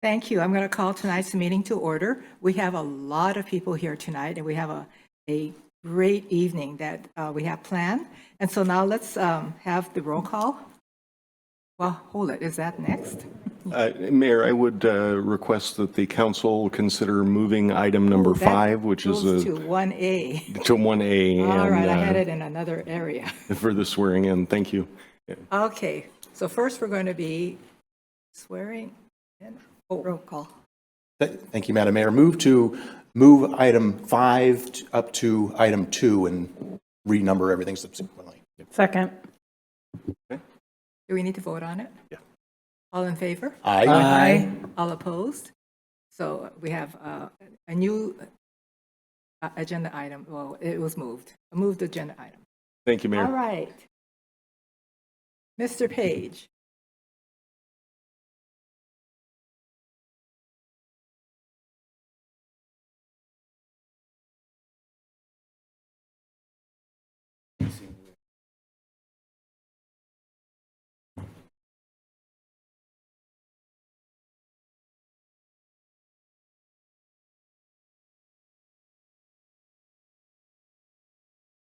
Thank you. I'm going to call tonight's meeting to order. We have a lot of people here tonight, and we have a great evening that we have planned. And so now let's have the roll call. Well, hold it. Is that next? Mayor, I would request that the council consider moving item number 5, which is to 1A. to 1A. All right, I had it in another area. For the swearing in. Thank you. Okay, so first we're going to be swearing in. Oh, roll call. Thank you, Madam Mayor. Move item 5 up to item 2 and renumber everything subsequently. Second. Do we need to vote on it? Yeah. All in favor? Aye. All opposed? So we have a new agenda item. Well, it was moved. A moved agenda item. Thank you, Mayor. All right. Mr. Page.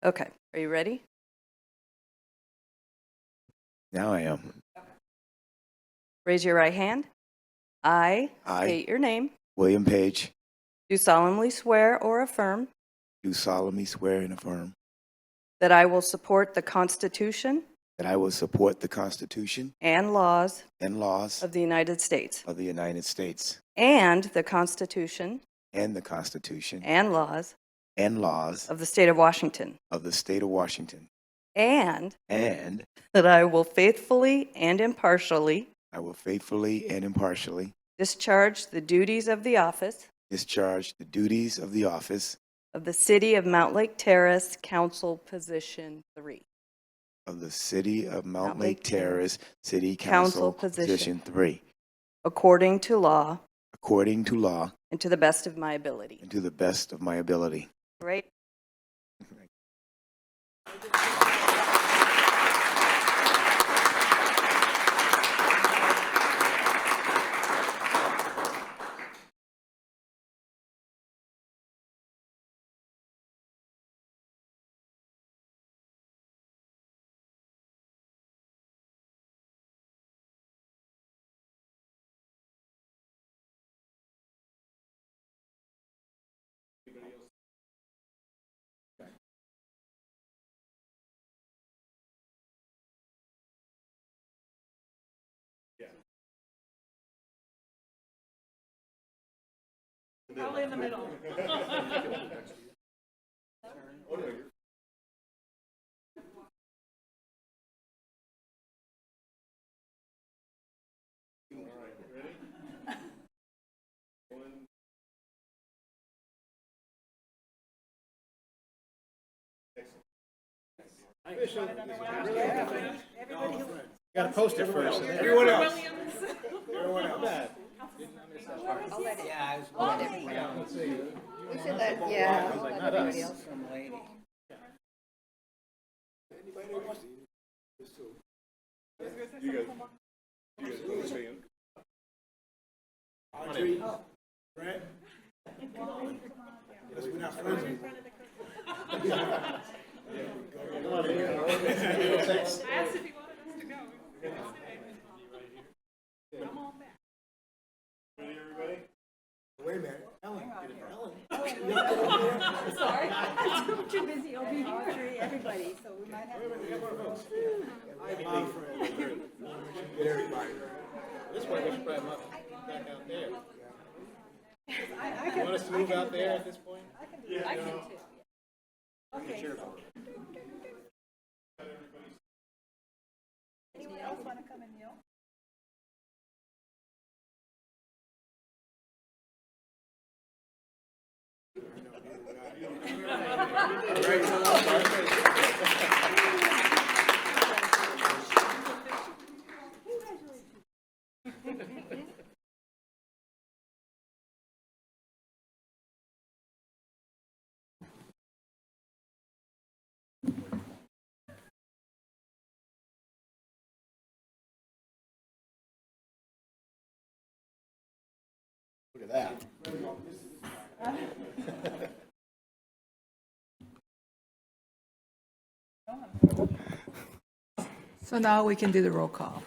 Okay, are you ready? Now I am. Raise your right hand. I I, state your name. William Page, Do solemnly swear or affirm do solemnly swear and affirm that I will support the Constitution that I will support the Constitution and laws and laws of the United States of the United States and the Constitution and the Constitution and laws and laws of the State of Washington, of the State of Washington, and and that I will faithfully and impartially I will faithfully and impartially discharge the duties of the office discharge the duties of the office of the City of Mountlake Terrace Council Position 3. of the City of Mountlake Mountlake Terrace Terrace City Council Council Position. Position 3, According to law according to law and to the best of my ability. and to the best of my ability. Great. Probably in the middle. Got to post it first. Everyone else. Everyone else. We should let, yeah, let everybody else from waiting. Audrey, Brett. Yes, we're not friends anymore. I asked if he wanted us to go. Come on back. Ready, everybody? Wait a minute. Ellen. Sorry, I'm too busy over here. Audrey, everybody, so we might have. Get everybody. This way, we should probably move back out there. I You can, want us to move out there at this point? I can too. Okay. Anyone else want to come and kneel? that. So now we can do the roll call.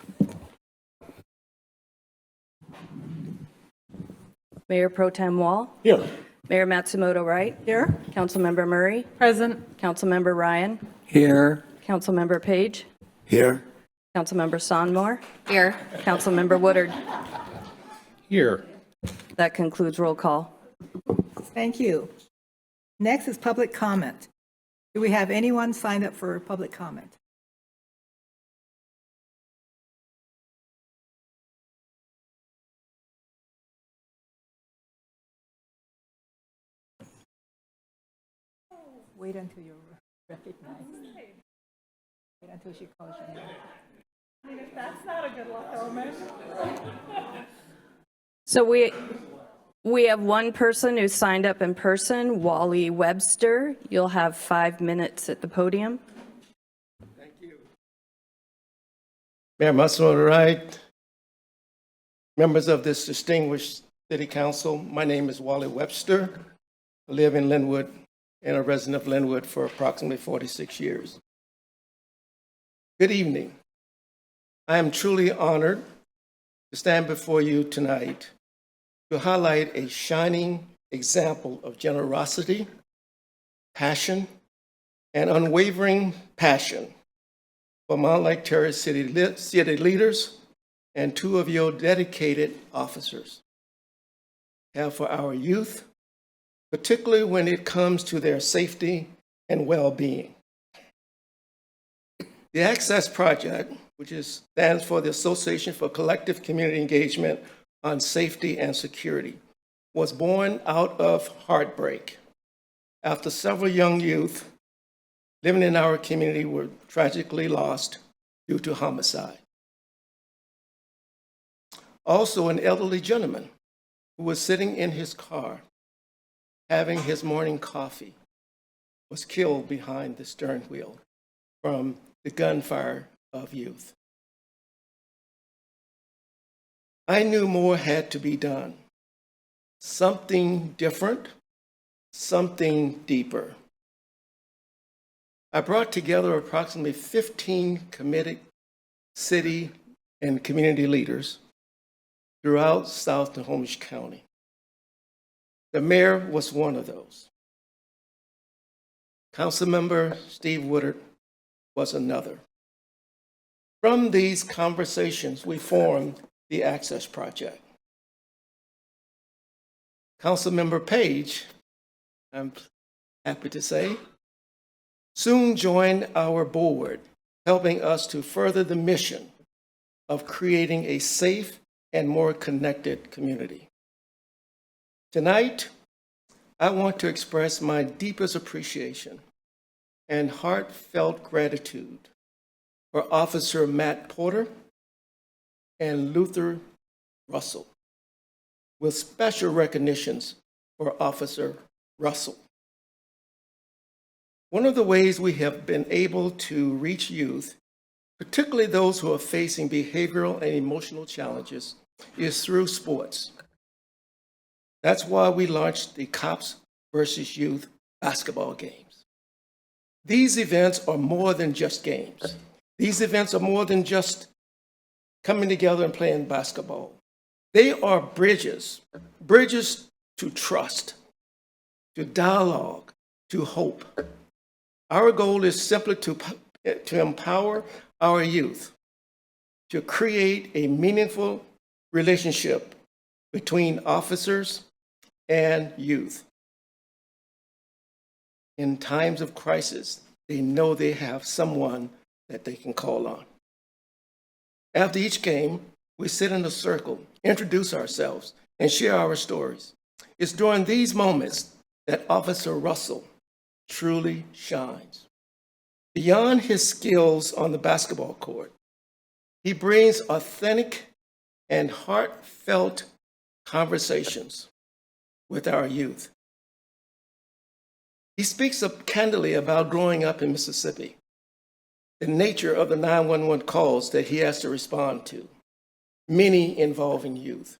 Mayor Pro Tem Wall, Here. Mayor Matsumoto Wright, Here? Councilmember Murray, Present. Councilmember Ryan, Here. Councilmember Page, Here. Councilmember Sonmore. Here. Councilmember Woodard. Here. That concludes roll call. Thank you. Next is public comment. Do we have anyone signed up for public comment? Wait until you're recognized. Wait until she calls your name. That's not a good luck omen. So we have one person who signed up in person, Wally Webster. You'll have 5 minutes at the podium. Mayor Matsumoto Wright, members of this distinguished city council, my name is Wally Webster. I live in Linwood and a resident of Linwood for approximately 46 years. Good evening. I am truly honored to stand before you tonight to highlight a shining example of generosity, passion, and unwavering passion for Mountlake Terrace city leaders and 2 of your dedicated officers have for our youth, particularly when it comes to their safety and well-being. The Access Project, which stands for the Association for Collective Community Engagement on Safety and Security, was born out of heartbreak after several young youth living in our community were tragically lost due to homicide. Also, an elderly gentleman who was sitting in his car having his morning coffee was killed behind the stern wheel from the gunfire of youth. I knew more had to be done. Something different, something deeper. I brought together approximately 15 committed city and community leaders throughout South Snohomish County. The mayor was one of those. Councilmember Steve Woodard was another. From these conversations, we formed the Access Project. Councilmember Page, I'm happy to say, soon joined our board, helping us to further the mission of creating a safe and more connected community. Tonight, I want to express my deepest appreciation and heartfelt gratitude for Officer Matt Porter and Luther Russell, with special recognitions for Officer Russell. One of the ways we have been able to reach youth, particularly those who are facing behavioral and emotional challenges, is through sports. That's why we launched the Cops versus Youth basketball games. These events are more than just games. These events are more than just coming together and playing basketball. They are bridges to trust, to dialogue, to hope. Our goal is simply to empower our youth to create a meaningful relationship between officers and youth. In times of crisis, they know they have someone that they can call on. After each game, we sit in a circle, introduce ourselves, and share our stories. It's during these moments that Officer Russell truly shines. Beyond his skills on the basketball court, he brings authentic and heartfelt conversations with our youth. He speaks up candidly about growing up in Mississippi, the nature of the 911 calls that he has to respond to, many involving youth.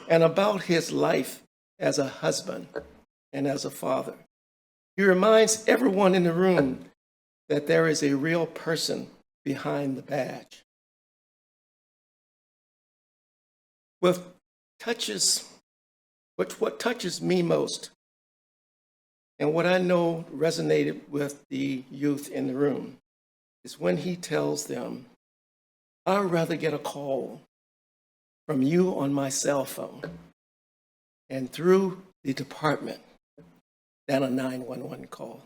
and about his life as a husband and as a father. He reminds everyone in the room that there is a real person behind the badge. What touches me most, and what I know resonated with the youth in the room, is when he tells them, I'd rather get a call from you on my cell phone and through the department than a 911 call.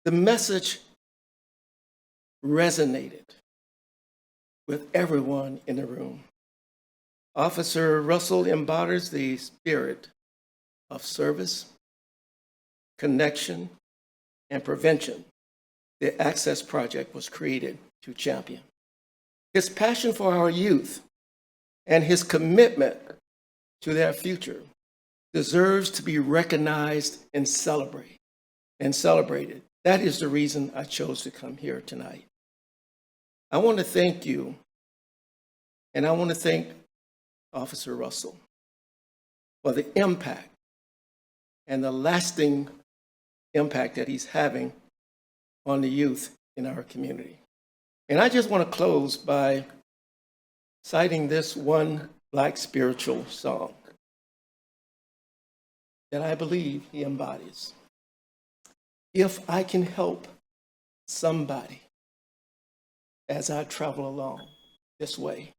The message resonated with everyone in the room. Officer Russell embodies the spirit of service, connection, and prevention the Access Project was created to champion. His passion for our youth and his commitment to their future deserves to be recognized and celebrated. That is the reason I chose to come here tonight. I want to thank you, and I want to thank Officer Russell for the impact and the lasting impact that he's having on the youth in our community. And I just want to close by citing this one Black spiritual song that I believe he embodies. If I can help somebody as I travel along this way,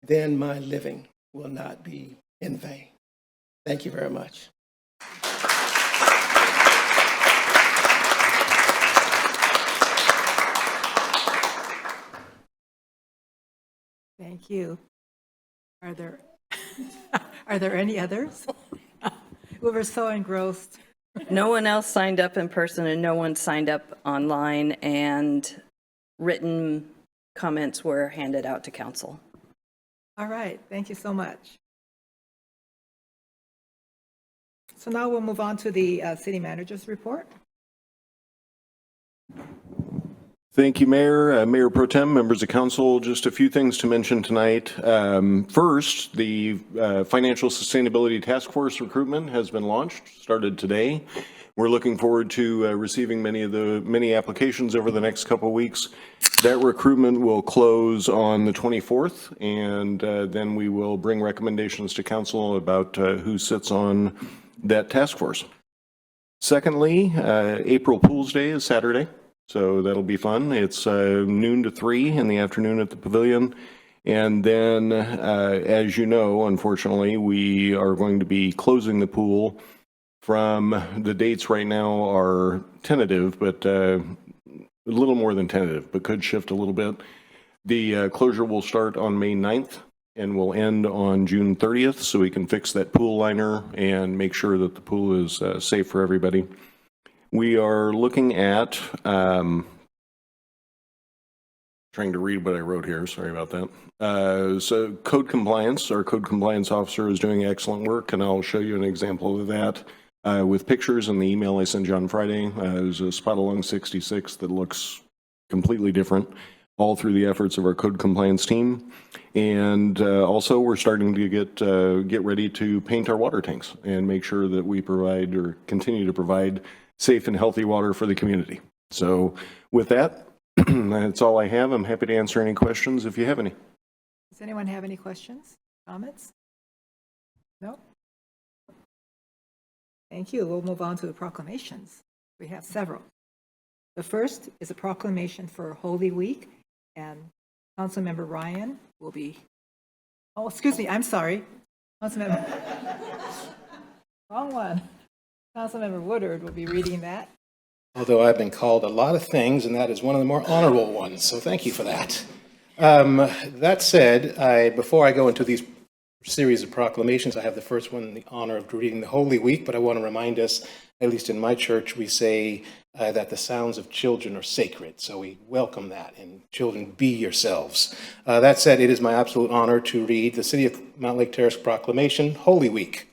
then my living will not be in vain. Thank you very much. Thank you. Are there any others? We were so engrossed. No one else signed up in person and no one signed up online, and written comments were handed out to council. All right, thank you so much. So now we'll move on to the city manager's report. Thank you, Mayor, Mayor Pro Tem, members of council. Just a few things to mention tonight. First, the Financial Sustainability Task Force recruitment has been launched, started today. We're looking forward to receiving many applications over the next couple of weeks. That recruitment will close on the 24th, and then we will bring recommendations to council about who sits on that task force. Secondly, April Pools Day is Saturday. So that'll be fun. It's noon to 3 in the afternoon at the pavilion. And then, as you know, unfortunately, we are going to be closing the pool from the dates right now are tentative, but a little more than tentative, but could shift a little bit. The closure will start on May 9th and will end on June 30th, so we can fix that pool liner and make sure that the pool is safe for everybody. We are looking at, trying to read what I wrote here, sorry about that. So code compliance, our code compliance officer is doing excellent work, and I'll show you an example of that with pictures in the email I sent you on Friday. There's a spot along 66 that looks completely different, all through the efforts of our code compliance team. And also we're starting to get ready to paint our water tanks and make sure that we provide or continue to provide safe and healthy water for the community. So with that, that's all I have. I'm happy to answer any questions if you have any. Does anyone have any questions, comments? No? Thank you. We'll move on to the proclamations. We have several. The first is a proclamation for Holy Week, and Councilmember Ryan will be, oh, excuse me, I'm sorry. Councilmember, wrong one. Councilmember Woodard will be reading that. Although I've been called a lot of things, and that is one of the more honorable ones, so thank you for that. That said, before I go into these series of proclamations, I have the first one, the honor of reading the Holy Week, but I want to remind us, at least in my church, we say that the sounds of children are sacred, so we welcome that, and children, be yourselves. That said, it is my absolute honor to read the City of Mountlake Terrace Proclamation, Holy Week.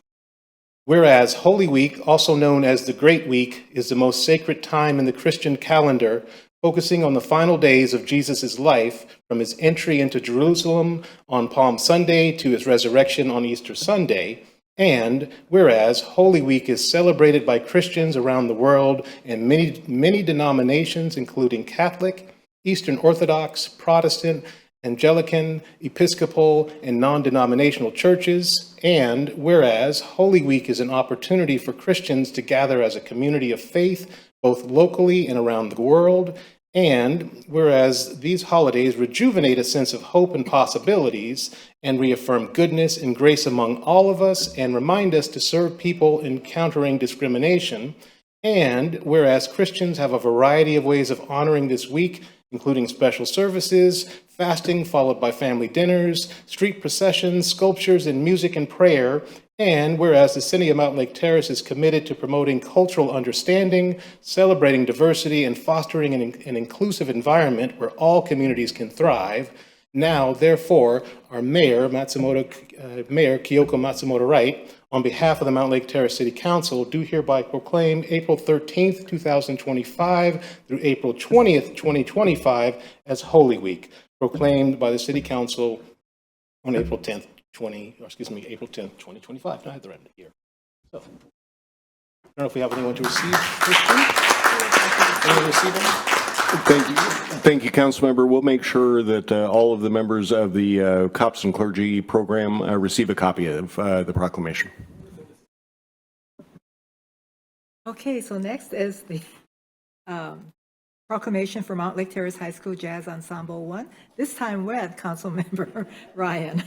Whereas Holy Week, also known as the Great Week, is the most sacred time in the Christian calendar focusing on the final days of Jesus' life from his entry into Jerusalem on Palm Sunday to his resurrection on Easter Sunday. And whereas Holy Week is celebrated by Christians around the world in many denominations, including Catholic, Eastern Orthodox, Protestant, Anglican, Episcopal, and non-denominational churches. And whereas Holy Week is an opportunity for Christians to gather as a community of faith, both locally and around the world. And whereas these holidays rejuvenate a sense of hope and possibilities and reaffirm goodness and grace among all of us and remind us to serve people encountering discrimination. And whereas Christians have a variety of ways of honoring this week, including special services, fasting followed by family dinners, street processions, sculptures, and music and prayer. And whereas the City of Mountlake Terrace is committed to promoting cultural understanding, celebrating diversity, and fostering an inclusive environment where all communities can thrive, now, therefore, our Mayor Kyoko Matsumoto Wright, on behalf of the Mountlake Terrace City Council, do hereby proclaim April 13th, 2025 through April 20th, 2025 as Holy Week, proclaimed by the City Council on April 10th, April 10th, 2025. I had the right here. So, I don't know if we have anyone to receive. Anyone receive them? Thank you, Councilmember. We'll make sure that all of the members of the Cops and Clergy program receive a copy of the proclamation. Okay, so next is the proclamation for Mountlake Terrace High School Jazz Ensemble 1, this time with Councilmember Ryan.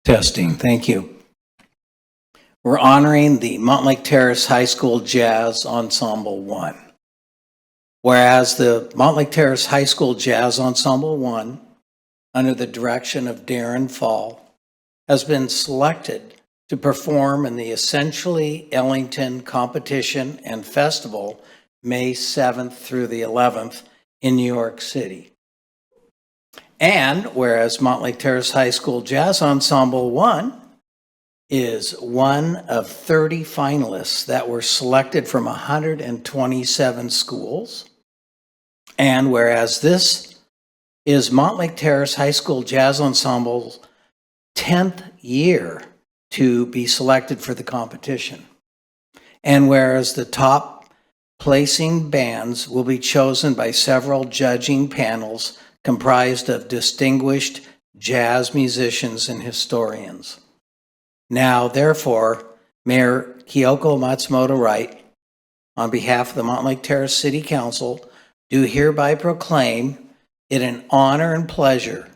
Testing, thank you. We're honoring the Mountlake Terrace High School Jazz Ensemble 1. Whereas the Mountlake Terrace High School Jazz Ensemble 1, under the direction of Darren Fall, has been selected to perform in the Essentially Ellington Competition and Festival May 7th through the 11th in New York City. And whereas Mountlake Terrace High School Jazz Ensemble 1 is one of 30 finalists that were selected from 127 schools, and whereas this is Mountlake Terrace High School Jazz Ensemble's 10th year to be selected for the competition, and whereas the top placing bands will be chosen by several judging panels comprised of distinguished jazz musicians and historians. Now, therefore, Mayor Kyoko Matsumoto Wright, on behalf of the Mountlake Terrace City Council, do hereby proclaim it an honor and pleasure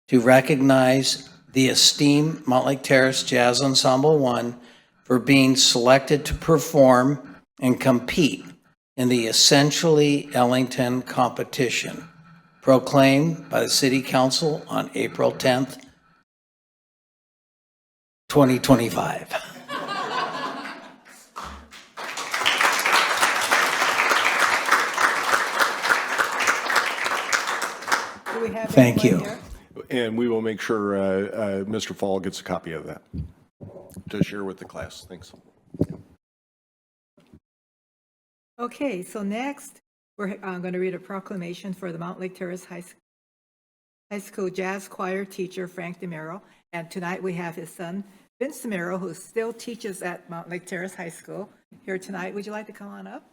to recognize the esteemed Mountlake Terrace Jazz Ensemble 1 for being selected to perform and compete in the Essentially Ellington competition, proclaimed by the City Council on April 10th, 2025. Do we have Thank anyone you. here? And we will make sure Mr. Fall gets a copy of that to share with the class. Thanks. Okay, so next, we're going to read a proclamation for the Mountlake Terrace High School Jazz Choir teacher, Frank DeMiero. And tonight we have his son, Vince DeMiero, who still teaches at Mountlake Terrace High School here tonight. Would you like to come on up?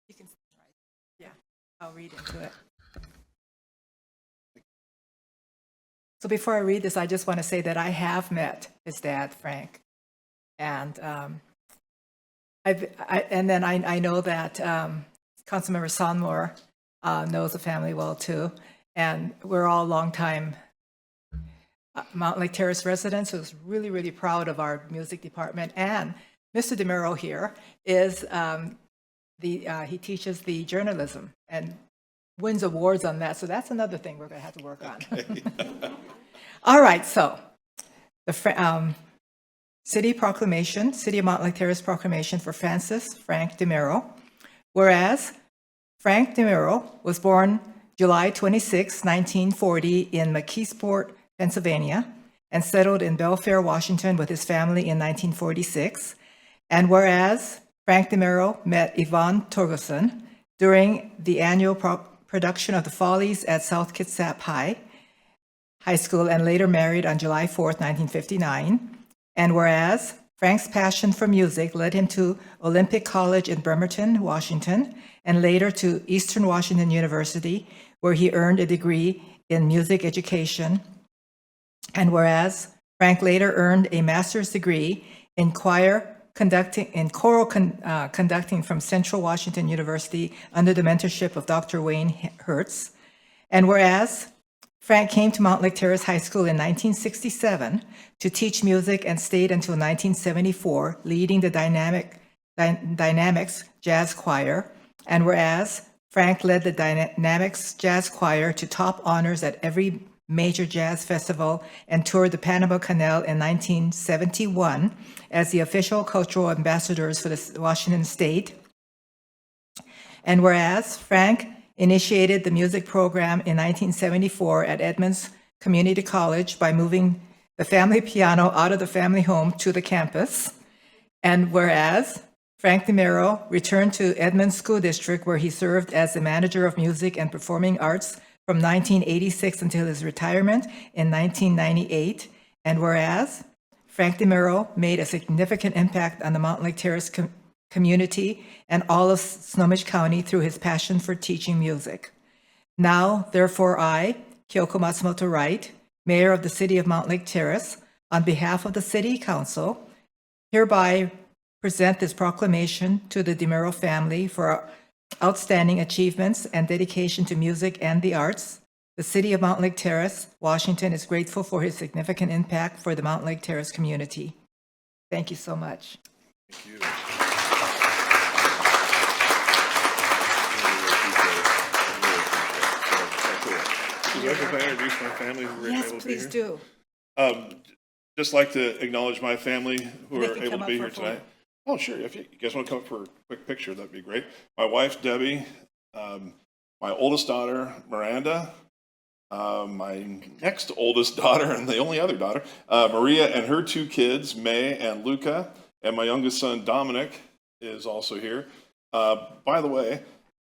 You can try. Yeah, I'll read into it. So before I read this, I just want to say that I have met his dad, Frank. And I know that Councilmember Sonmore knows the family well too. And we're all longtime Mountlake Terrace residents who's really, really proud of our music department. And Mr. DeMiero here is, he teaches the journalism and wins awards on that. So that's another thing we're going to have to work on. All right, so City Proclamation, City of Mountlake Terrace Proclamation for Francis Frank DeMiero. Whereas Frank DeMiero was born July 26, 1940 in McKeesport, Pennsylvania, and settled in Belfair, Washington with his family in 1946. And whereas Frank DeMiero met Yvonne Torgerson during the annual production of The Follies at South Kitsap High School and later married on July 4th, 1959. And whereas Frank's passion for music led him to Olympic College in Bremerton, Washington, and later to Eastern Washington University, where he earned a degree in music education. And whereas Frank later earned a master's degree in choral conducting from Central Washington University under the mentorship of Dr. Wayne Hertz. And whereas Frank came to Mountlake Terrace High School in 1967 to teach music and stayed until 1974, leading the Dynamics Jazz Choir. And whereas Frank led the Dynamics Jazz Choir to top honors at every major jazz festival and toured the Panama Canal in 1971 as the official cultural ambassadors for the Washington State. And whereas Frank initiated the music program in 1974 at Edmonds Community College by moving the family piano out of the family home to the campus. And whereas Frank DeMiero returned to Edmonds School District, where he served as the manager of music and performing arts from 1986 until his retirement in 1998. And whereas Frank DeMiero made a significant impact on the Mountlake Terrace community and all of Snohomish County through his passion for teaching music. Now, therefore, I, Kyoko Matsumoto Wright, Mayor of the City of Mountlake Terrace, on behalf of the City Council, hereby present this proclamation to the DeMiero family for outstanding achievements and dedication to music and the arts. The City of Mountlake Terrace, Washington, is grateful for his significant impact for the Mountlake Terrace community. Thank you so much. Thank you. Would you like if I introduce my family who were able to be here? Yes, please do. Just like to acknowledge my family who They are can able come to up be for here a photo. tonight. Oh, sure. If you guys want to come up for a quick picture, that'd be great. My wife, Debbie, my oldest daughter, Miranda, my next oldest daughter and the only other daughter, Maria, and her two kids, May and Luca, and my youngest son, Dominic, is also here. By the way,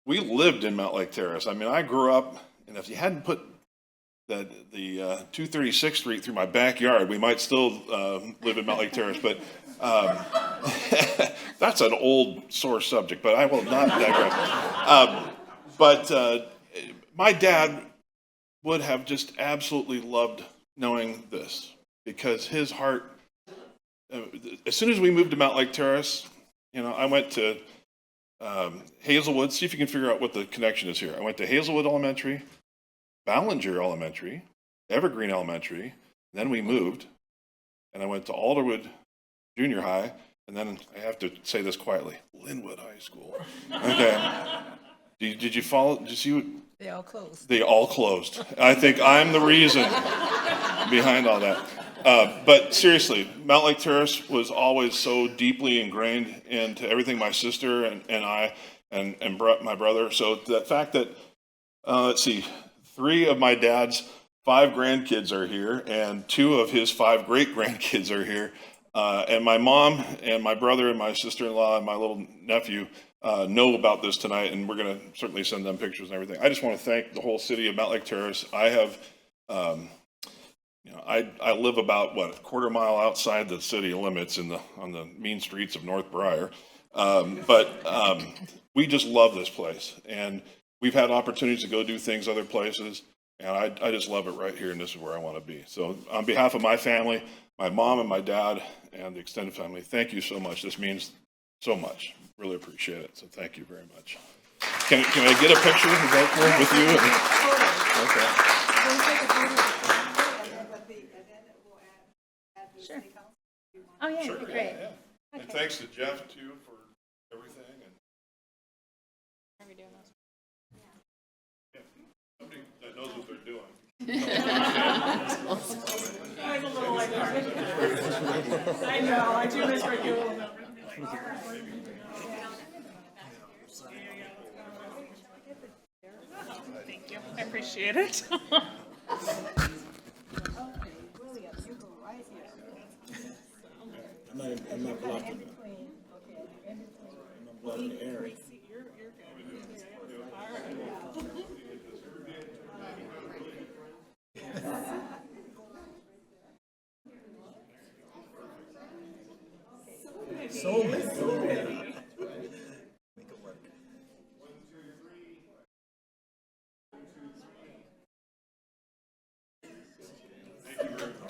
we lived in Mountlake Terrace. I mean, I grew up, and if you hadn't put the 236th Street through my backyard, we might still live in Mountlake Terrace, but that's an old sore subject, but I will not digress. But my dad would have just absolutely loved knowing this, because his heart, as soon as we moved to Mountlake Terrace, you know, I went to Hazelwood. See if you can figure out what the connection is here. I went to Hazelwood Elementary, Ballinger Elementary, Evergreen Elementary, then we moved, and I went to Alderwood Junior High, and then I have to say this quietly, Linwood High School. Okay. Did you follow? Did you see what? They all closed. They all closed. I think I'm the reason behind all that. But seriously, Mountlake Terrace was always so deeply ingrained into everything my sister and I and my brother. So the fact that, let's see, 3 of my dad's 5 grandkids are here, and 2 of his 5 great-grandkids are here. And my mom and my brother and my sister-in-law and my little nephew know about this tonight, and we're going to certainly send them pictures and everything. I just want to thank the whole city of Mountlake Terrace. I have, I live about, a quarter mile outside the city limits on the mean streets of North Briar. But we just love this place, and we've had opportunities to go do things other places, and I just love it right here, and this is where I want to be. So on behalf of my family, my mom and my dad and the extended family, thank you so much. This means so much. Really appreciate it. So thank you very much. Can I get a picture with you? Okay. Sure. Oh, yeah, Sure, great. yeah. And thanks to Jeff too for everything. And Are we doing this? somebody that knows what they're doing. I was a little I know, I do this regularly. Thank you, I appreciate it. I'm not blocking. I'm blocking the air.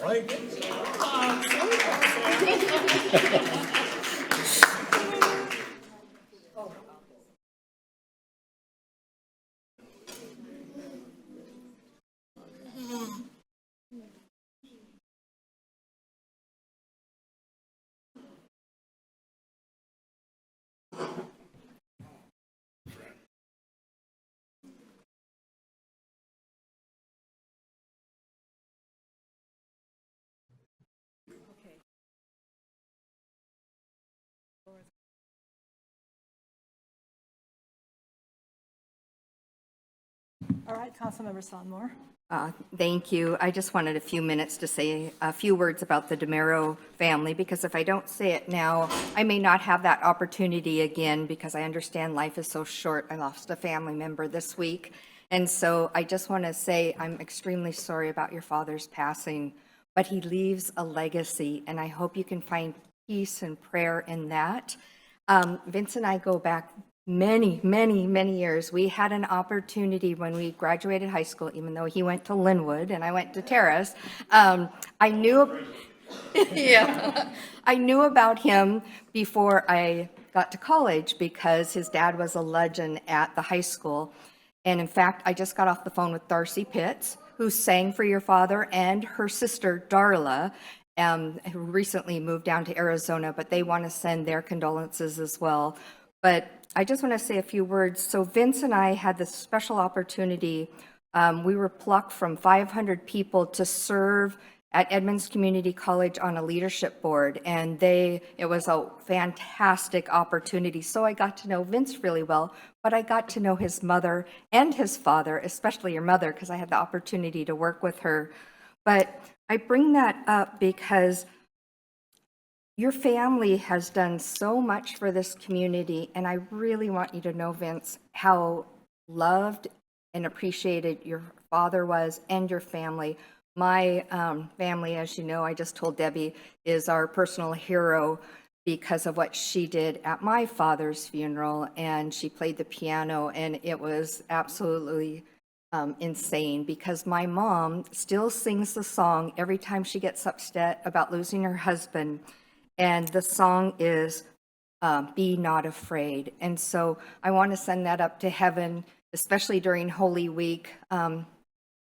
All right. All right, Councilmember Sonmore. Thank you. I just wanted a few minutes to say a few words about the DeMiero family, because if I don't say it now, I may not have that opportunity again, because I understand life is so short. I lost a family member this week. And so I just want to say I'm extremely sorry about your father's passing, but he leaves a legacy, and I hope you can find peace and prayer in that. Vince and I go back many, many, many years. We had an opportunity when we graduated high school, even though he went to Linwood and I went to Terrace. I knew, yeah, I knew about him before I got to college because his dad was a legend at the high school. And in fact, I just got off the phone with Darcy Pitts, who sang for your father, and her sister, Darla, who recently moved down to Arizona, but they want to send their condolences as well. But I just want to say a few words. So Vince and I had this special opportunity. We were plucked from 500 people to serve at Edmonds Community College on a leadership board, and it was a fantastic opportunity. So I got to know Vince really well, but I got to know his mother and his father, especially your mother, because I had the opportunity to work with her. But I bring that up because your family has done so much for this community, and I really want you to know, Vince, how loved and appreciated your father was and your family. My family, as you know, I just told Debbie, is our personal hero because of what she did at my father's funeral, and she played the piano, and it was absolutely insane because my mom still sings the song every time she gets upset about losing her husband. And the song is Be Not Afraid. And so I want to send that up to heaven, especially during Holy Week,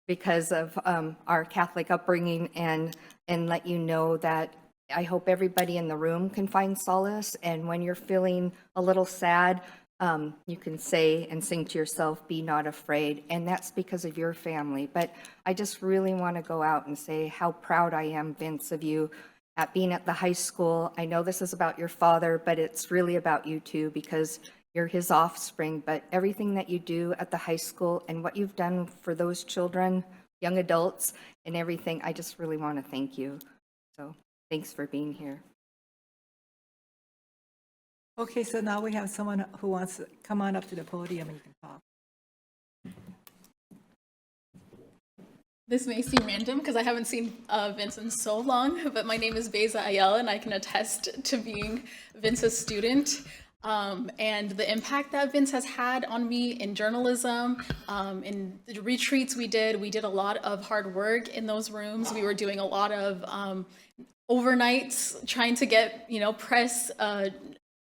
because of our Catholic upbringing, and let you know that I hope everybody in the room can find solace. And when you're feeling a little sad, you can say and sing to yourself, Be Not Afraid. And that's because of your family. But I just really want to go out and say how proud I am, Vince, of you at being at the high school. I know this is about your father, but it's really about you too, because you're his offspring. But everything that you do at the high school and what you've done for those children, young adults, and everything, I just really want to thank you. So thanks for being here. Okay, so now we have someone who wants to come on up to the podium and you can talk. This may seem random because I haven't seen Vince in so long, but my name is Beza Ayel, and I can attest to being Vince's student. And the impact that Vince has had on me in journalism, in the retreats we did a lot of hard work in those rooms. We were doing a lot of overnights trying to get, press,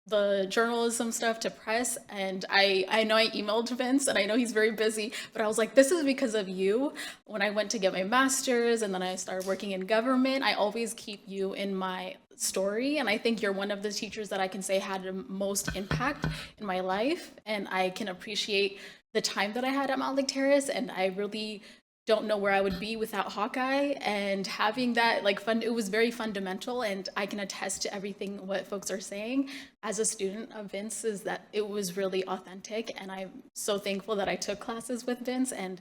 the journalism stuff to press. And I know I emailed Vince, and I know he's very busy, but I was like, this is because of you. When I went to get my master's and then I started working in government, I always keep you in my story. And I think you're one of the teachers that I can say had the most impact in my life. And I can appreciate the time that I had at Mountlake Terrace. And I really don't know where I would be without Hawkeye, and having that like fun, it was very fundamental, and I can attest to everything what folks are saying as a student of Vince is that it was really authentic, and I'm so thankful that I took classes with Vince, and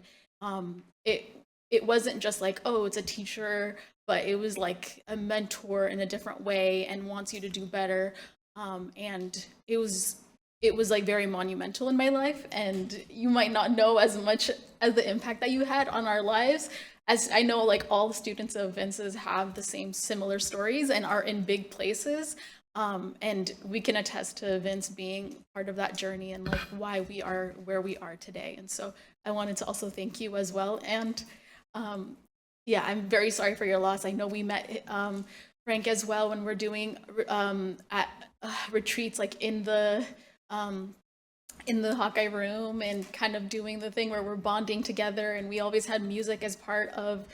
it wasn't just like, oh, it's a teacher, but it was like a mentor in a different way and wants you to do better, and it was like very monumental in my life, and you might not know as much as the impact that you had on our lives, as I know like all the students of Vince's have the same similar stories and are in big places, and we can attest to Vince being part of that journey and like why we are where we are today. And so I wanted to also thank you as well. And yeah, I'm very sorry for your loss. I know we met Frank as well when we're doing at retreats like in the Hawkeye room and kind of doing the thing where we're bonding together, and we always had music as part of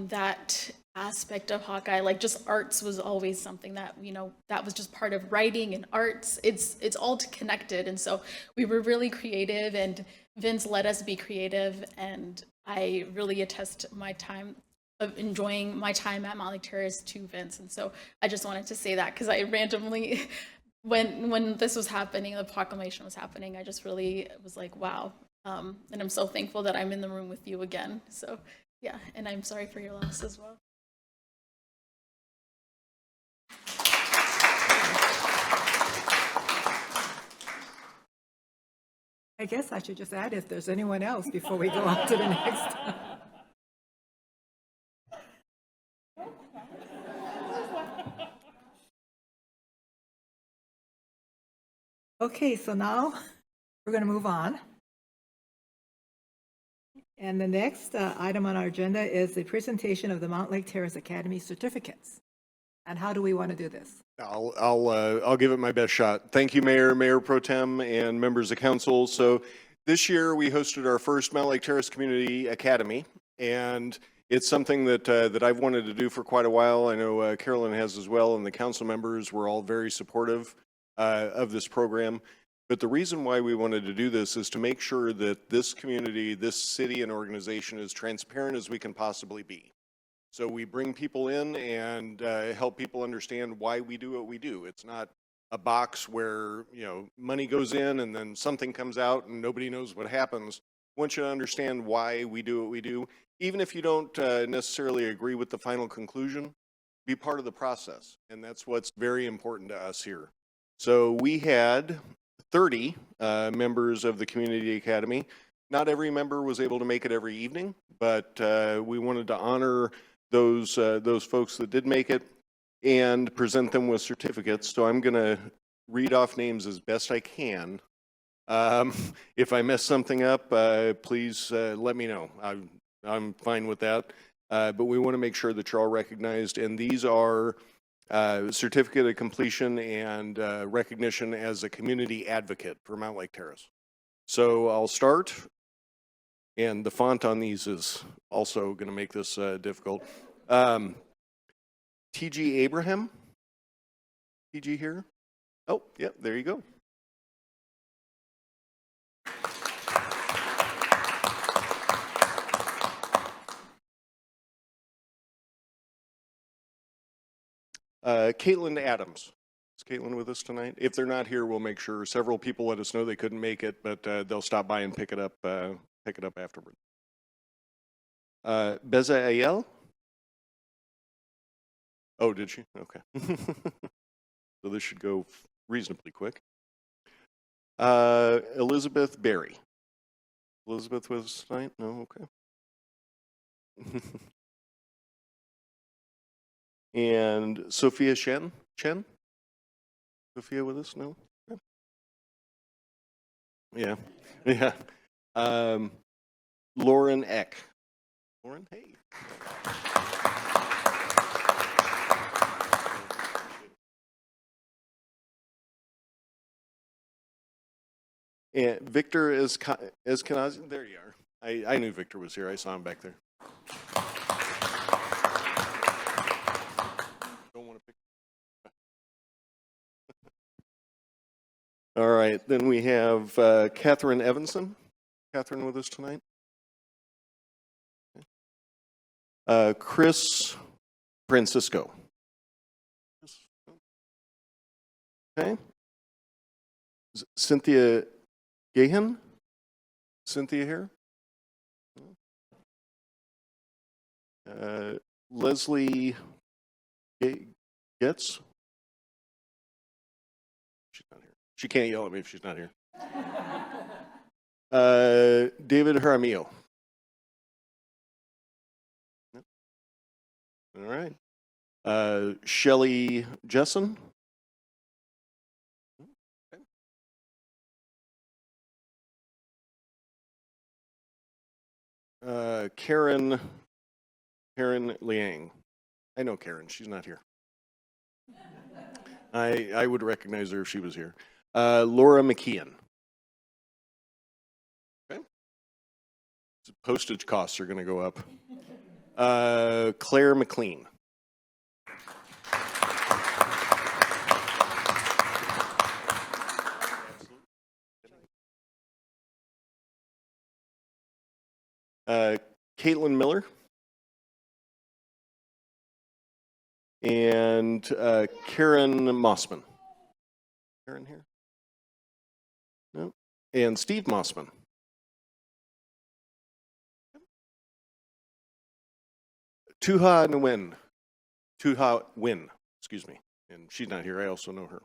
that aspect of Hawkeye. Like just arts was always something that, you know, that was just part of writing and arts. It's all connected, and so we were really creative, and Vince let us be creative, and I really attest my time of enjoying my time at Mountlake Terrace to Vince. And so I just wanted to say that because I randomly when this was happening, the proclamation was happening, I just really was like, wow. And I'm so thankful that I'm in the room with you again. So yeah, and I'm sorry for your loss as well. I guess I should just add if there's anyone else before we go on to the next. Okay, so now we're going to move on. And the next item on our agenda is the presentation of the Mountlake Terrace Academy certificates. And how do we want to do this? I'll give it my best shot. Thank you, Mayor, Mayor Pro Tem, and members of council. So this year we hosted our first Mountlake Terrace Community Academy, and it's something that I've wanted to do for quite a while. I know Carolyn has as well, and the council members were all very supportive of this program. But the reason why we wanted to do this is to make sure that this community, this city and organization is transparent as we can possibly be. So we bring people in and help people understand why we do what we do. It's not a box where, you know, money goes in and then something comes out and nobody knows what happens. I want you to understand why we do what we do. Even if you don't necessarily agree with the final conclusion, be part of the process. And that's what's very important to us here. So we had 30 members of the Community Academy. Not every member was able to make it every evening, but we wanted to honor those folks that did make it and present them with certificates. So I'm going to read off names as best I can. If I mess something up, please let me know. I'm fine with that. But we want to make sure that you're all recognized. And these are certificate of completion and recognition as a community advocate for Mountlake Terrace. So I'll start. And the font on these is also going to make this difficult. T.G. Abraham. T.G. here? Oh, yeah, there you go. Caitlin Adams. Is Caitlin with us tonight? If they're not here, we'll make sure. Several people let us know they couldn't make it, but they'll stop by and pick it up afterward. Beza Ayel? Oh, did she? Okay. So this should go reasonably quick. Elizabeth Berry. Elizabeth with us tonight? No? Okay. And Sophia Chen? Sophia with us? No? Okay. Yeah. Yeah. Lauren Eck. Lauren, hey. And Victor Eskenazi, there you are. I knew Victor was here. I saw him back there. Don't want to pick. All right, then we have Catherine Evanson. Catherine with us tonight. Chris Francisco. Okay. Cynthia Gahan? Cynthia here? Leslie Getz? She's not here. She can't yell at me if she's not here. David Jaramillo. Yep. All right. Shelley Jessen. Karen Liang. I know Karen. She's not here. I would recognize her if she was here. Laura McKeon. Okay. Postage costs are going to go up. Claire McLean. Caitlin Miller. And Karen Mossman. Karen here? No. And Steve Mossman. Tuha Nguyen, excuse me. And she's not here. I also know her.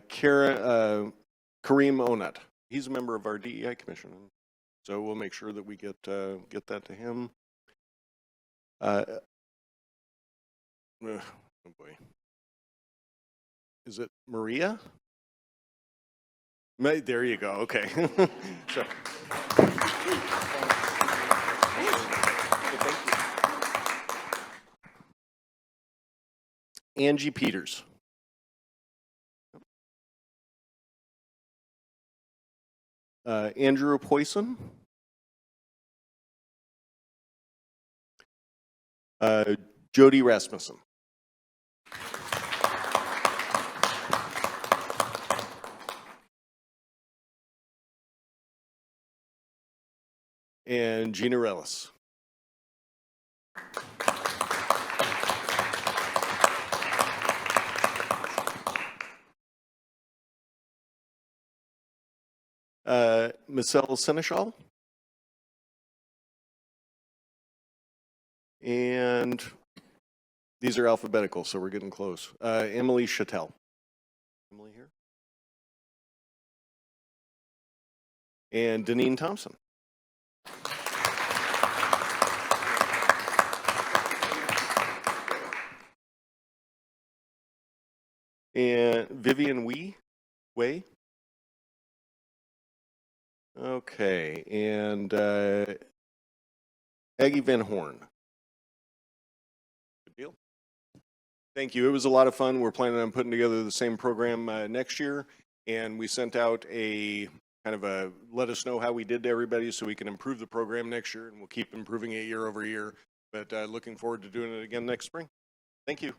Kareem Onat. He's a member of our DEI commission. So we'll make sure that we get that to him. Oh boy. Is it Maria? There you go. Okay. So. Angie Peters. Andrew Poisson. Jody Rasmussen. And Gina Rellis. Michelle Seneschal. And these are alphabetical, so we're getting close. Emily Chattel. Emily here. And Deneen Thompson. And Vivian Way. Okay, and Aggie Van Horn. Good deal. Thank you. It was a lot of fun. We're planning on putting together the same program next year, and we sent out a kind of a let us know how we did to everybody so we can improve the program next year, and we'll keep improving it year over year. But looking forward to doing it again next spring. Thank you.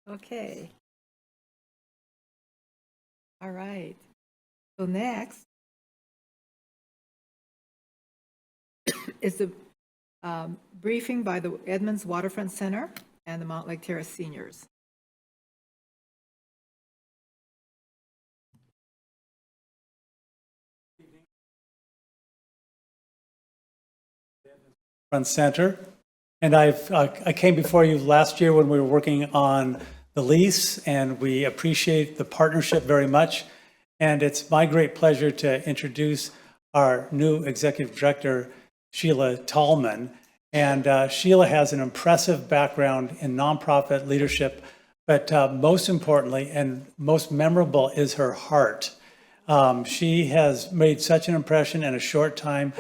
Okay. All right. So next is the briefing by the Edmonds Waterfront Center and the Mountlake Terrace seniors. Front Center. And I came before you last year when we were working on the lease, and we appreciate the partnership very much. And it's my great pleasure to introduce our new executive director, Sheila Tallman. And Sheila has an impressive background in nonprofit leadership, but most importantly and most memorable is her heart. She has made such an impression in a short time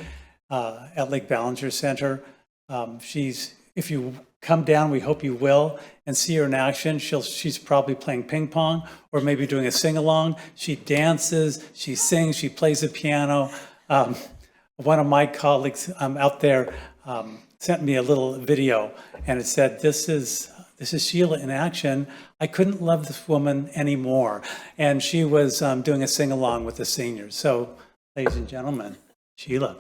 at Lake Ballinger Center. If you come down, we hope you will, and see her in action. She's probably playing ping pong or maybe doing a sing-along. She dances, she sings, she plays the piano. One of my colleagues out there sent me a little video, and it said, this is Sheila in action. I couldn't love this woman anymore. And she was doing a sing-along with the seniors. So, ladies and gentlemen, Sheila.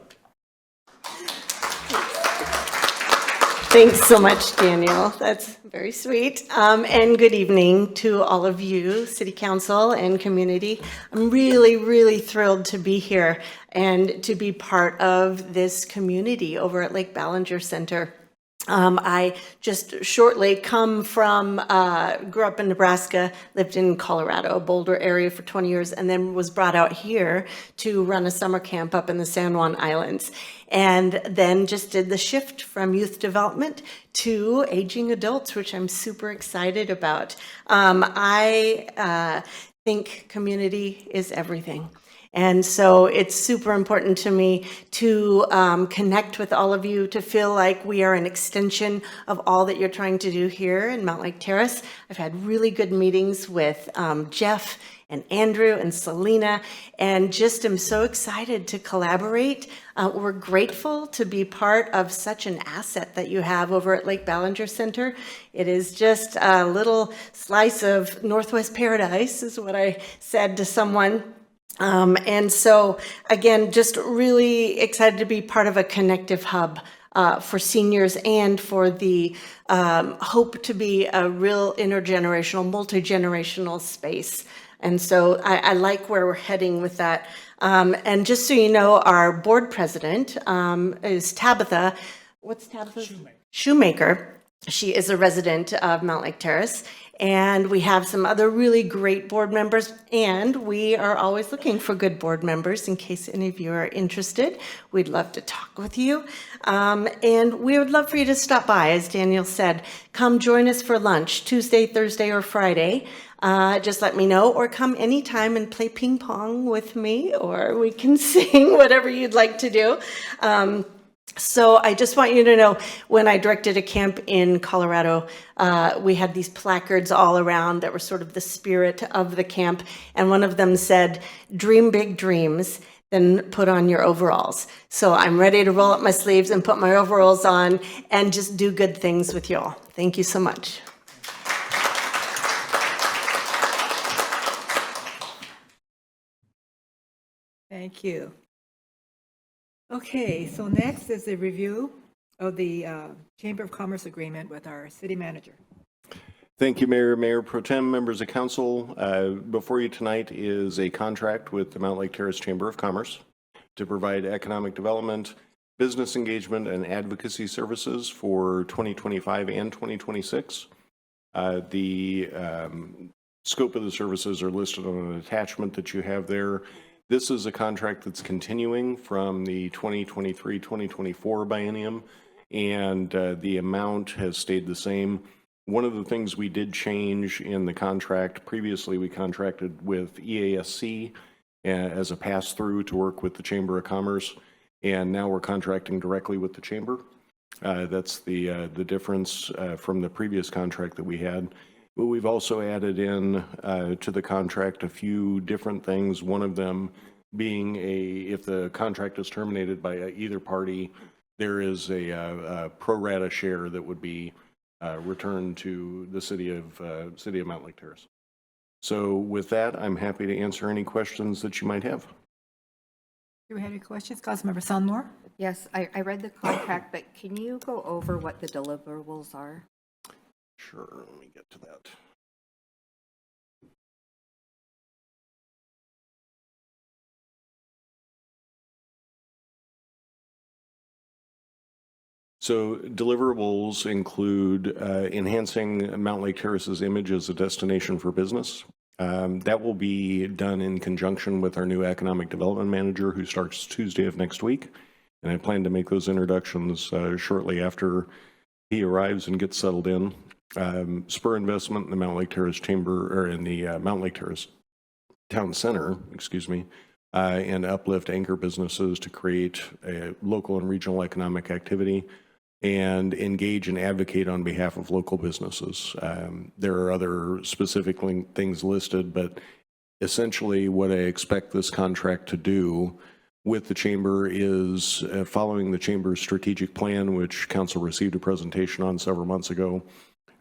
Thanks so much, Daniel. That's very sweet. And good evening to all of you, City Council and community. I'm really, really thrilled to be here and to be part of this community over at Lake Ballinger Center. I just shortly come from, grew up in Nebraska, lived in Colorado, Boulder area for 20 years, and then was brought out here to run a summer camp up in the San Juan Islands. And then just did the shift from youth development to aging adults, which I'm super excited about. I think community is everything. And so it's super important to me to connect with all of you, to feel like we are an extension of all that you're trying to do here in Mountlake Terrace. I've had really good meetings with Jeff and Andrew and Selena, and just am so excited to collaborate. We're grateful to be part of such an asset that you have over at Lake Ballinger Center. It is just a little slice of Northwest paradise, is what I said to someone. And so, again, just really excited to be part of a connective hub for seniors and for the hope to be a real intergenerational, multi-generational space. And so I like where we're heading with that. And just so you know, our board president is Tabitha. What's Tabitha's? Shoemaker. She is a resident of Mountlake Terrace. And we have some other really great board members, and we are always looking for good board members in case any of you are interested. We'd love to talk with you. And we would love for you to stop by, as Daniel said. Come join us for lunch, Tuesday, Thursday, or Friday. Just let me know, or come anytime and play ping pong with me, or we can sing, whatever you'd like to do. So I just want you to know, when I directed a camp in Colorado, we had these placards all around that were sort of the spirit of the camp. And one of them said, dream big dreams, then put on your overalls. So I'm ready to roll up my sleeves and put my overalls on and just do good things with y'all. Thank you so much. Thank you. Okay, so next is the review of the Chamber of Commerce agreement with our city manager. Thank you, Mayor, Mayor Pro Tem, members of council. Before you tonight is a contract with the Mountlake Terrace Chamber of Commerce to provide economic development, business engagement, and advocacy services for 2025 and 2026. The scope of the services are listed on an attachment that you have there. This is a contract that's continuing from the 2023-2024 biennium, and the amount has stayed the same. One of the things we did change in the contract, previously we contracted with EASC as a pass-through to work with the Chamber of Commerce, and now we're contracting directly with the Chamber. That's the difference from the previous contract that we had. But we've also added in to the contract a few different things, one of them being if the contract is terminated by either party, there is a pro rata share that would be returned to the city of Mountlake Terrace. So with that, I'm happy to answer any questions that you might have. Do we have any questions? Councilmember Sunmore? Yes, I read the contract, but can you go over what the deliverables are? Sure, let me get to that. So deliverables include enhancing Mountlake Terrace's image as a destination for business. That will be done in conjunction with our new economic development manager, who starts Tuesday of next week. And I plan to make those introductions shortly after he arrives and gets settled in. Spur investment in the Mountlake Terrace Chamber, or in the Mountlake Terrace Town Center, excuse me, and uplift anchor businesses to create a local and regional economic activity and engage and advocate on behalf of local businesses. There are other specific things listed, but essentially what I expect this contract to do with the chamber is following the chamber's strategic plan, which council received a presentation on several months ago.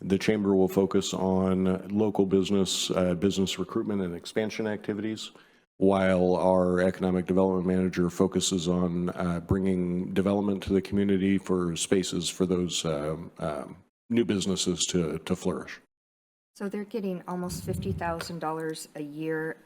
The chamber will focus on local business, business recruitment and expansion activities, while our economic development manager focuses on bringing development to the community for spaces for those new businesses to flourish. So they're getting almost $50,000 a year.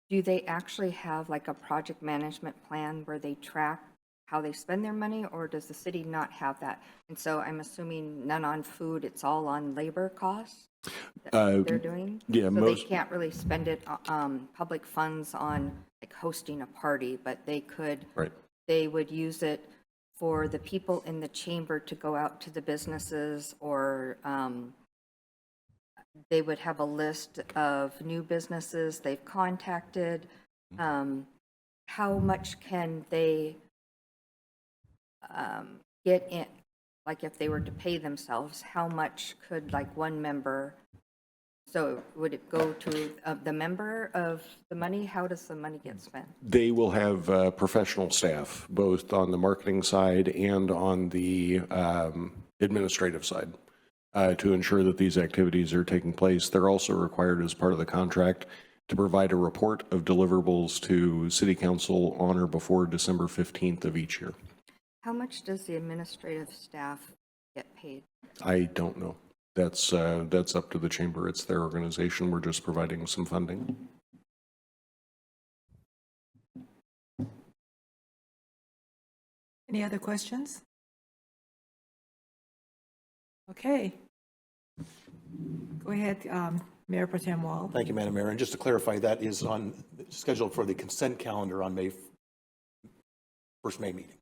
Do they actually have like a project management plan where they track how they spend their money, or does the city not have that? And so I'm assuming none on food, it's all on labor costs that they're doing? Yeah, So most. they can't really spend it, public funds on like hosting a party, but they could, Right. they would use it for the people in the chamber to go out to the businesses, or they would have a list of new businesses they've contacted. How much can they get in, like if they were to pay themselves, how much could like one member, so would it go to the member of the money? How does the money get spent? They will have professional staff, both on the marketing side and on the administrative side, to ensure that these activities are taking place. They're also required as part of the contract to provide a report of deliverables to City Council on or before December 15th of each year. How much does the administrative staff get paid? I don't know. That's up to the chamber. It's their organization. We're just providing some funding. Any other questions? Okay. Go ahead, Mayor Pro Tem Wall. Thank you, Madam Mayor. And just to clarify, that is scheduled for the consent calendar on first May meeting.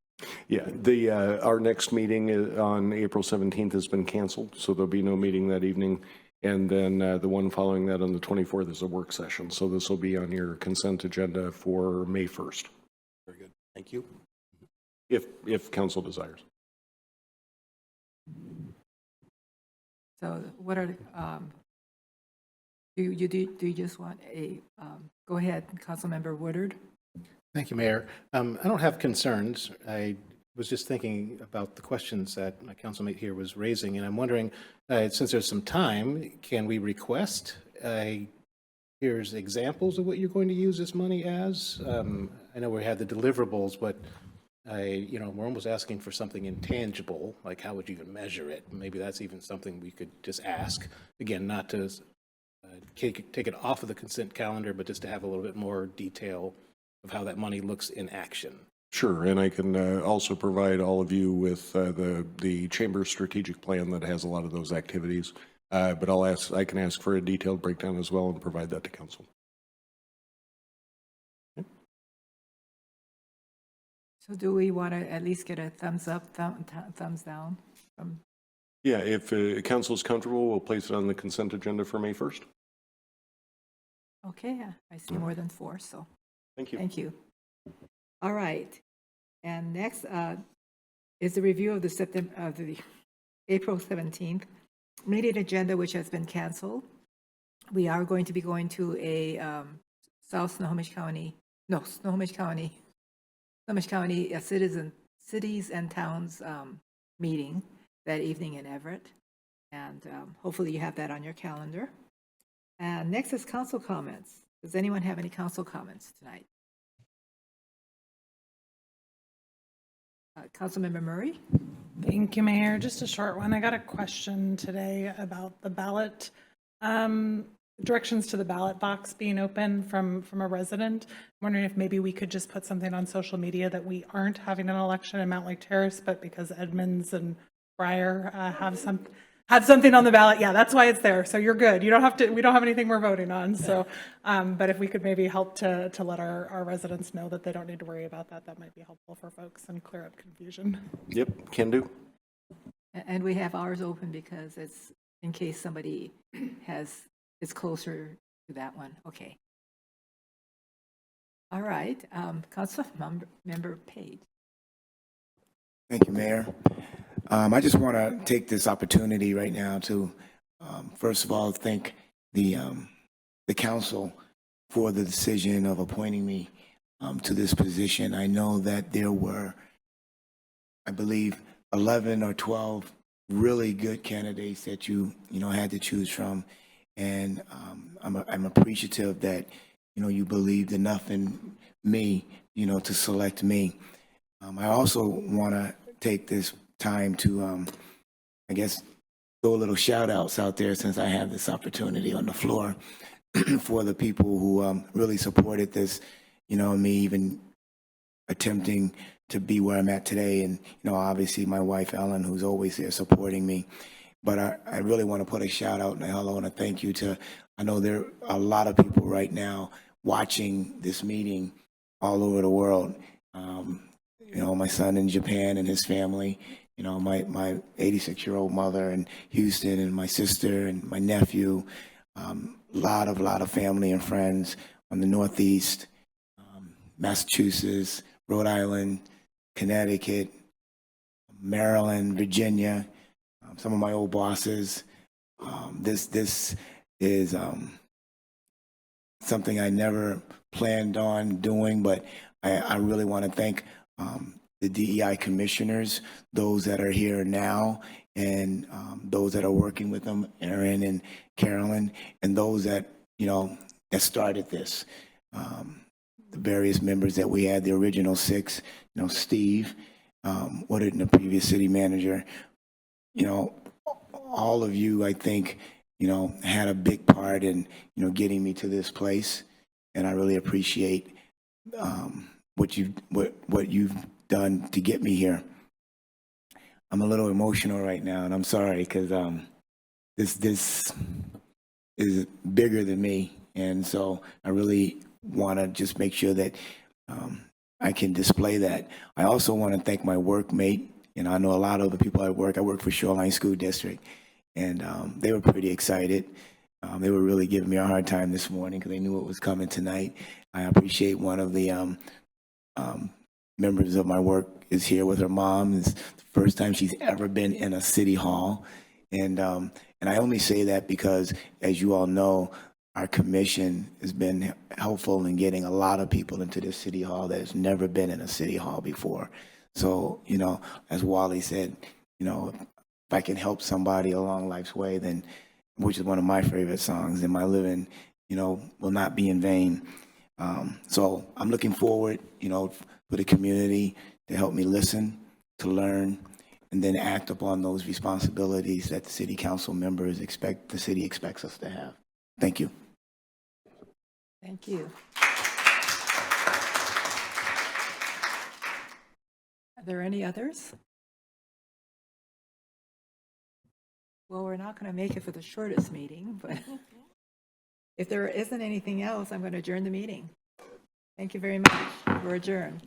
Yeah, our next meeting on April 17th has been canceled, so there'll be no meeting that evening. And then the one following that on the 24th is a work session. So this will be on your consent agenda for May 1st. Very good. Thank you. If council desires. So what are, do you just want a, go ahead, Councilmember Woodard. Thank you, Mayor. I don't have concerns. I was just thinking about the questions that my councilmate here was raising, and I'm wondering, since there's some time, can we request, here's examples of what you're going to use this money as? I know we had the deliverables, but we're almost asking for something intangible, like how would you even measure it? Maybe that's even something we could just ask. Again, not to take it off of the consent calendar, but just to have a little bit more detail of how that money looks in action. Sure, and I can also provide all of you with the chamber's strategic plan that has a lot of those activities. But I can ask for a detailed breakdown as well and provide that to council. Okay. So do we want to at least get a thumbs up, thumbs down from? Yeah, if council is comfortable, we'll place it on the consent agenda for May 1st. Okay, I see more than 4, so. Thank you. Thank you. All right. And next is the review of the April 17th meeting agenda, which has been canceled. We are going to be going to a Snohomish County Cities and Towns meeting that evening in Everett. And hopefully you have that on your calendar. And next is council comments. Does anyone have any council comments tonight? Councilmember Murray? Thank you, Mayor. Just a short one. I got a question today about the ballot, directions to the ballot box being open from a resident. I'm wondering if maybe we could just put something on social media that we aren't having an election in Mountlake Terrace, but because Edmonds and Briar have something on the ballot. Yeah, that's why it's there. So you're good. You don't have to, we don't have anything we're voting on. So, but if we could maybe help to let our residents know that they don't need to worry about that, that might be helpful for folks and clear up confusion. Yep, can do. And we have ours open because it's in case somebody is closer to that one. Okay. All right, Councilmember Page. Thank you, Mayor. I just want to take this opportunity right now to, first of all, thank the council for the decision of appointing me to this position. I know that there were, I believe, 11 or 12 really good candidates that you had to choose from, and I'm appreciative that you believed enough in me, to select me. I also want to take this time to, I guess, throw a little shout outs out there since I have this opportunity on the floor for the people who really supported this, me even attempting to be where I'm at today. And, obviously my wife, Ellen, who's always there supporting me. But I really want to put a shout out and I want to thank you to, I know there are a lot of people right now watching this meeting all over the world. My son in Japan and his family, my 86-year-old mother in Houston and my sister and my nephew, lot of family and friends on the Northeast, Massachusetts, Rhode Island, Connecticut, Maryland, Virginia, some of my old bosses. This is something I never planned on doing, but I really want to thank the DEI commissioners, those that are here now, and those that are working with them, Erin and Carolyn, and those that, that started this. The various members that we had, the original 6, Steve, Woodard, and the previous city manager, all of you, I think, had a big part in, getting me to this place. And I really appreciate what you've done to get me here. I'm a little emotional right now, and I'm sorry because this is bigger than me, and so I really want to just make sure that I can display that. I also want to thank my workmate. I know a lot of the people I work for Shoreline School District, and they were pretty excited. They were really giving me a hard time this morning because they knew what was coming tonight. I appreciate one of the members of my work is here with her mom. It's the first time she's ever been in a city hall. And I only say that because, as you all know, our commission has been helpful in getting a lot of people into this city hall that has never been in a city hall before. So, as Wally said, if I can help somebody along life's way, then, which is one of my favorite songs, then my living, will not be in vain. So I'm looking forward, for the community to help me listen, to learn, and then act upon those responsibilities that the city council members the city expects us to have. Thank you. Thank you. Are there any others? Well, we're not going to make it for the shortest meeting, but if there isn't anything else, I'm going to adjourn the meeting. Thank you very much. We're adjourned.